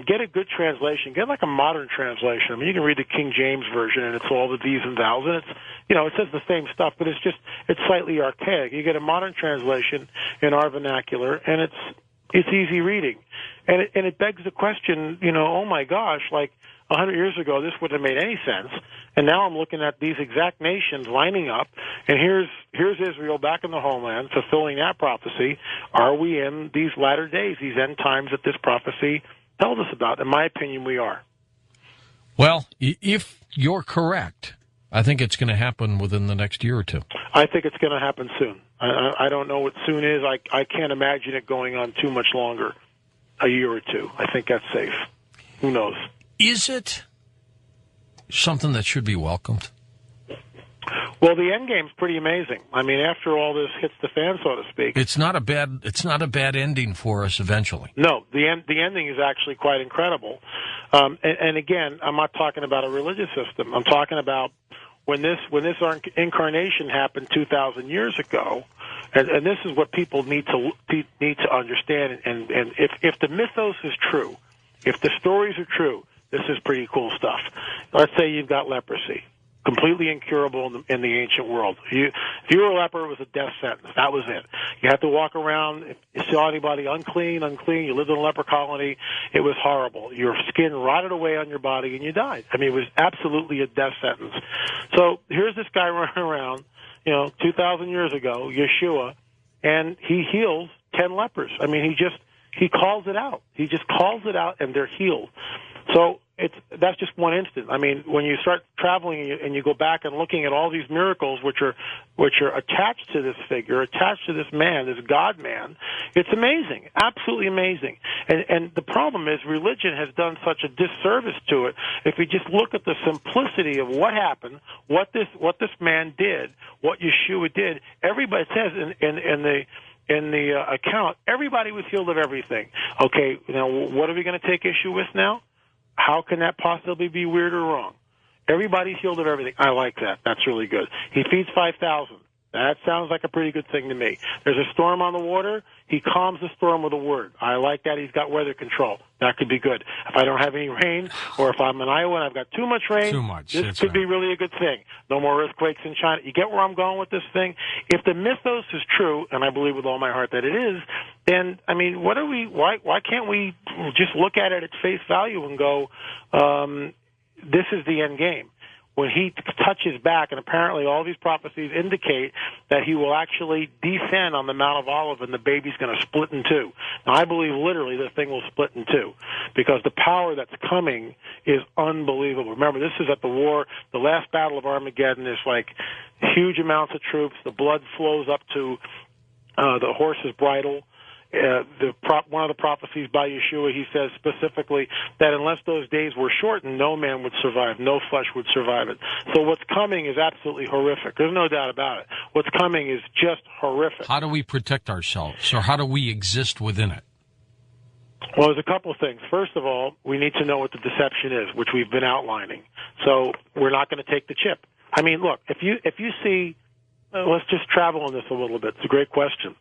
get a good translation. Get like a modern translation. I mean, you can read the King James version, and it's all the these and thous, and it's, it says the same stuff, but it's slightly archaic. You get a modern translation in our vernacular, and it's easy reading, and it begs the question, oh my gosh, like 100 years ago, this wouldn't have made any sense, and now I'm looking at these exact nations lining up, and here's Israel back in the homeland, fulfilling that prophecy. Are we in these latter days, these end times that this prophecy tells us about? In my opinion, we are. Well, if you're correct, I think it's going to happen within the next year or two. I think it's going to happen soon. I don't know what soon is. I can't imagine it going on too much longer, a year or two. I think that's safe. Who knows? Is it something that should be welcomed? Well, the end game's pretty amazing. I mean, after all this hits the fan, so to speak, it's not a bad ending for us eventually. No, the ending is actually quite incredible. And again, I'm not talking about a religious system. I'm talking about when this incarnation happened 2,000 years ago, and this is what people need to understand. And if the mythos is true, if the stories are true, this is pretty cool stuff. Let's say you've got leprosy, completely incurable in the ancient world. If you were a leper, it was a death sentence. That was it. You had to walk around. If you saw anybody unclean, you lived in a leper colony, it was horrible. Your skin rotted away on your body, and you died. I mean, it was absolutely a death sentence. So here's this guy running around, 2,000 years ago, Yeshua, and he heals 10 lepers. I mean, he calls it out. He just calls it out, and they're healed. So that's just one instance. I mean, when you start traveling and you go back and looking at all these miracles which are attached to this figure, attached to this man, this God man, it's amazing, absolutely amazing. And the problem is religion has done such a disservice to it. If you just look at the simplicity of what happened, what this man did, what Yeshua did, everybody says in the account, everybody was healed of everything. Okay, now what are we going to take issue with now? How can that possibly be weird or wrong? Everybody's healed of everything. I like that. That's really good. He feeds 5,000. That sounds like a pretty good thing to me. There's a storm on the water. He calms the storm with a word. I like that. He's got weather control. That could be good. If I don't have any rain, or if I'm in Iowa and I've got too much rain, this could be really a good thing. No more earthquakes in China. You get where I'm going with this thing? If the mythos is true, and I believe with all my heart that it is, then, I mean, why can't we just look at it at face value and go, this is the end game? When he touches back, and apparently all these prophecies indicate that he will actually descend on the Mount of Olives and the baby's going to split in two. Now, I believe literally the thing will split in two because the power that's coming is unbelievable. Remember, this is at the war, the last battle of Armageddon. There's like huge amounts of troops. The blood flows up to the horse's bridle. One of the prophecies by Yeshua, he says specifically that unless those days were shortened, no man would survive, no flesh would survive it. So what's coming is absolutely horrific. There's no doubt about it. What's coming is just horrific. How do we protect ourselves, or how do we exist within it? Well, there's a couple of things. First of all, we need to know what the deception is, which we've been outlining. So we're not going to take the chip. I mean, look, if you see, let's just travel on this a little bit. It's a great question.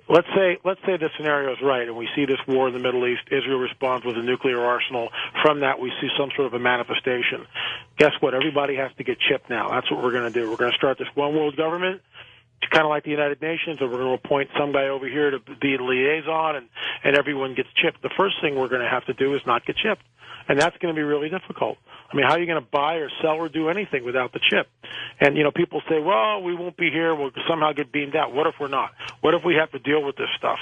Let's say the scenario is right, and we see this war in the Middle East. Israel responds with a nuclear arsenal. From that, we see some sort of a manifestation. Guess what? Everybody has to get chipped now. That's what we're going to do. We're going to start this one world government, kind of like the United Nations, and we're going to appoint some guy over here to be a liaison, and everyone gets chipped. The first thing we're going to have to do is not get chipped, and that's going to be really difficult. I mean, how are you going to buy or sell or do anything without the chip? And, people say, well, we won't be here. We'll somehow get beamed out. What if we're not? What if we have to deal with this stuff?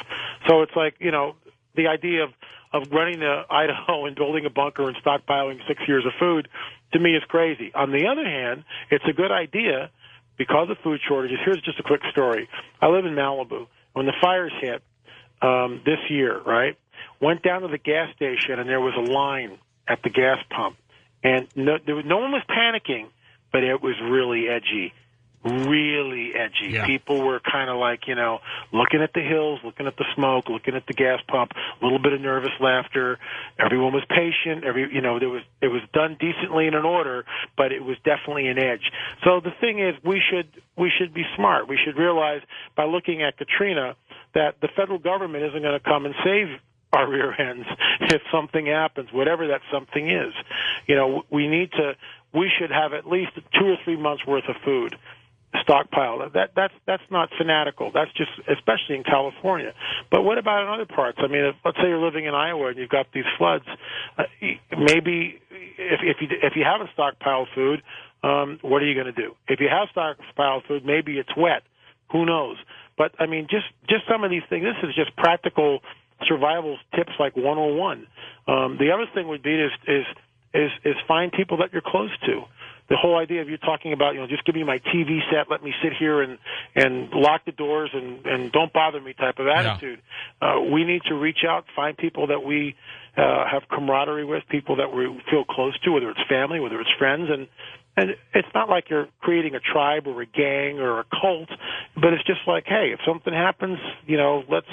So it's like, the idea of running to Idaho and building a bunker and stockpiling 6 years of food, to me, is crazy. On the other hand, it's a good idea because of food shortages. Here's just a quick story. I live in Malibu. When the fires hit this year, right, went down to the gas station, and there was a line at the gas pump. And no one was panicking, but it was really edgy. Really edgy. Yeah. People were kind of like, looking at the hills, looking at the smoke, looking at the gas pump, a little bit of nervous laughter. Everyone was patient. It was done decently and in order, but it was definitely an edge. So the thing is, we should be smart. We should realize by looking at Katrina that the federal government isn't going to come and save our rear ends if something happens, whatever that something is. We should have at least 2 or 3 months worth of food stockpile. That's not fanatical. That's just, especially in California. But what about in other parts? I mean, let's say you're living in Iowa and you've got these floods. Maybe if you haven't stockpiled food, what are you going to do? If you have stockpiled food, maybe it's wet. Who knows? But I mean, just some of these things. This is just practical survival tips, like 101. The other thing would be is find people that you're close to. The whole idea of you talking about, just give me my TV set, let me sit here and lock the doors and don't bother me type of attitude. Yeah. We need to reach out, find people that we have camaraderie with, people that we feel close to, whether it's family, whether it's friends, and it's not like you're creating a tribe or a gang or a cult, but it's just like, hey, if something happens, let's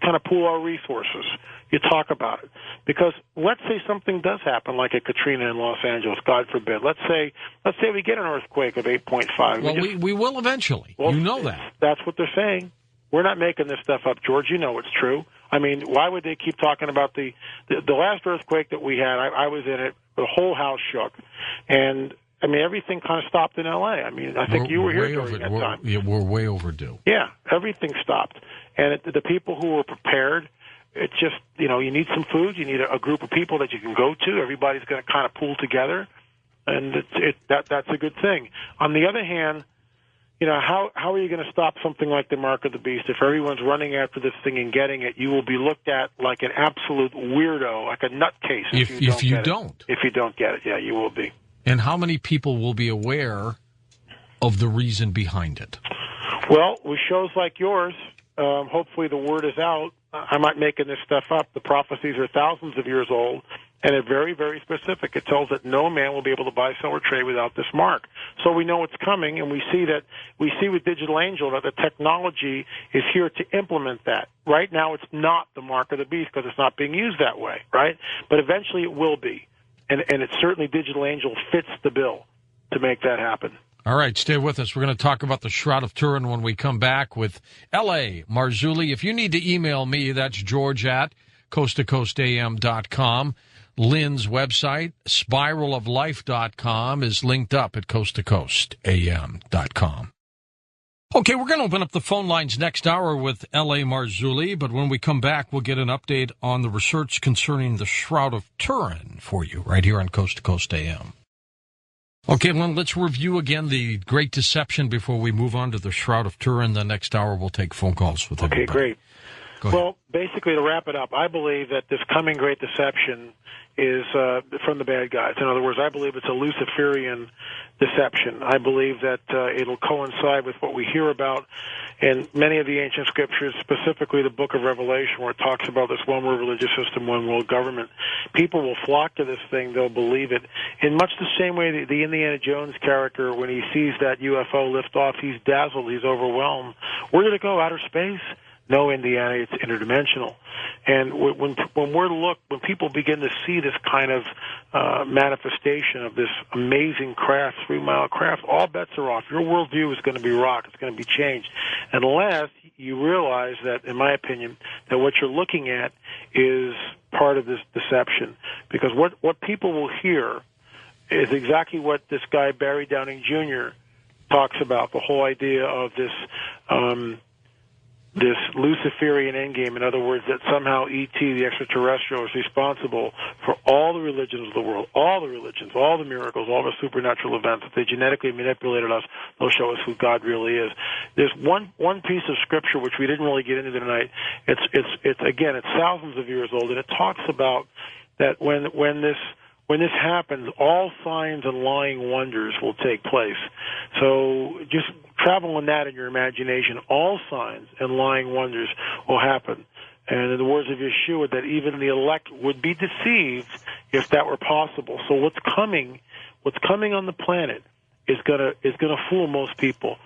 kind of pool our resources. You talk about it. Because let's say something does happen, like a Katrina in Los Angeles, God forbid. Let's say we get an earthquake of 8.5. Well, we will eventually. Well, you know that. That's what they're saying. We're not making this stuff up, George. You know it's true. I mean, why would they keep talking about the last earthquake that we had? I was in it. The whole house shook. And, I mean, everything kind of stopped in L.A. I mean, I think you were here during that time. We're way overdue. Yeah, everything stopped. And the people who were prepared, it's just, you need some food. You need a group of people that you can go to. Everybody's going to kind of pool together, and that's a good thing. On the other hand, how are you going to stop something like the mark of the beast? If everyone's running after this thing and getting it, you will be looked at like an absolute weirdo, like a nutcase. If you don't get it, yeah, you will be. And how many people will be aware of the reason behind it? Well, with shows like yours, hopefully the word is out. I'm not making this stuff up. The prophecies are thousands of years old, and they're very, very specific. It tells that no man will be able to buy, sell, or trade without this mark. So we know it's coming, and we see with Digital Angel that the technology is here to implement that. Right now, it's not the mark of the beast because it's not being used that way, right? But eventually it will be, and it certainly, Digital Angel fits the bill to make that happen. All right, stay with us. We're going to talk about the Shroud of Turin when we come back with L.A.Marzulli. If you need to email me, that's George at coasttocoastam.com. Lynn's website, spiraloflife.com, is linked up at coasttocoastam.com. Okay, we're going to open up the phone lines next hour with L.A.Marzulli, but when we come back, we'll get an update on the research concerning the Shroud of Turin for you right here on Coast to Coast AM. Okay, Lynn, let's review again the Great Deception before we move on to the Shroud of Turin. The next hour, we'll take phone calls with everybody. Okay, great. Well, basically, to wrap it up, I believe that this coming Great Deception is from the bad guys. In other words, I believe it's a Luciferian deception. I believe that it'll coincide with what we hear about in many of the ancient scriptures, specifically the book of Revelation, where it talks about this one world religious system, one world government. People will flock to this thing. They'll believe it. In much the same way the Indiana Jones character, when he sees that UFO lift off, he's dazzled, he's overwhelmed. Where did it go? Outer space? No, Indiana, it's interdimensional. And when people begin to see this kind of manifestation of this amazing craft, 3-mile craft, all bets are off. Your worldview is going to be rocked. It's going to be changed. Unless you realize that, in my opinion, that what you're looking at is part of this deception. Because what people will hear is exactly what this guy, Barry Downing Jr., talks about, the whole idea of this Luciferian endgame. In other words, that somehow E.T., the extraterrestrial, is responsible for all the religions of the world, all the religions, all the miracles, all the supernatural events. If they genetically manipulated us, they'll show us who God really is. There's one piece of scripture which we didn't really get into tonight. It's thousands of years old, and it talks about that when this happens, all signs and lying wonders will take place. So just travel in that in your imagination. All signs and lying wonders will happen. And in the words of Yeshua, that even the elect would be deceived if that were possible. So what's coming on the planet is gonna fool most people.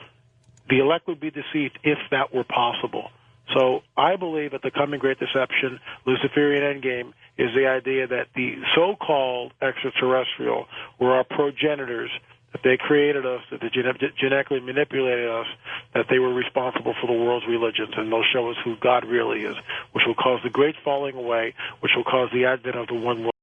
The elect would be deceived if that were possible. So I believe that the coming Great Deception, Luciferian endgame, is the idea that the so-called extraterrestrial were our progenitors, that they created us, that they genetically manipulated us, that they were responsible for the world's religions, and they'll show us who God really is, which will cause the great falling away, which will cause the advent of the one world.